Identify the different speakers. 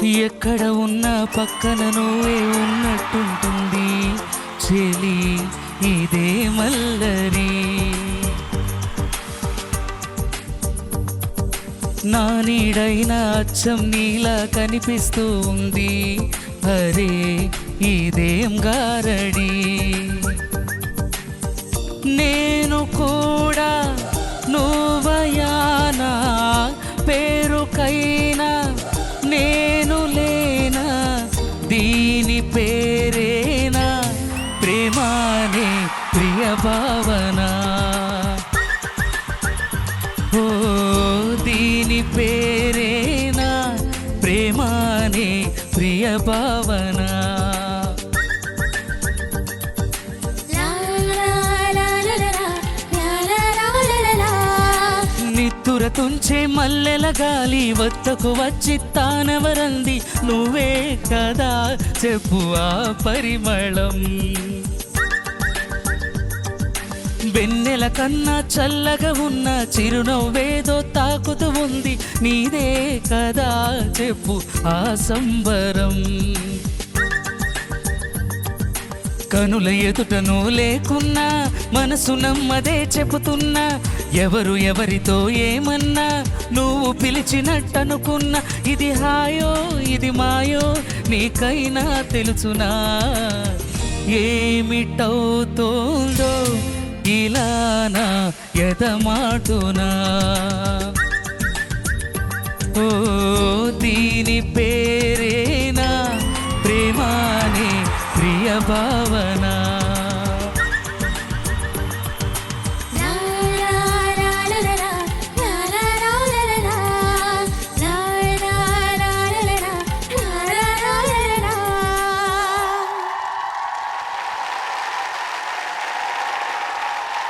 Speaker 1: ఎక్కడ ఉన్నా పక్కన నువ్వే ఉన్నట్టుంటుంది చెలి ఇదే మల్లరి. నా నీడైన అచ్చం నీలా కనిపిస్తూ ఉంది అరే ఇదేం గారడి. నేను కూడా నువ్వయానా పేరుకైనా నేను లేనా దీని పేరేనా ప్రేమానే ప్రియ భావన. ఓ దీని పేరేనా ప్రేమానే ప్రియ భావన. నిత్తుర తుంచే మల్లెల గాలి వద్దకు వచ్చి తానవరంది నువ్వే కదా చెప్పు ఆ పరిమళం. వెన్నెల కన్నా చల్లగా ఉన్న చిరునవ్వేదో తాకుతూ ఉంది నీదే కదా చెప్పు ఆ సంబరం. కనుల ఎదుటను లేకున్నా మనసు నమ్మదే చెబుతున్నా ఎవరు ఎవరితో ఏమన్నా నువ్వు పిలిచినట్టనుకున్నా ఇది హాయో ఇది మాయో నీకైనా తెలుసునా ఏమిటవుతోందో ఇలానా ఎదమాటునా. ఓ దీని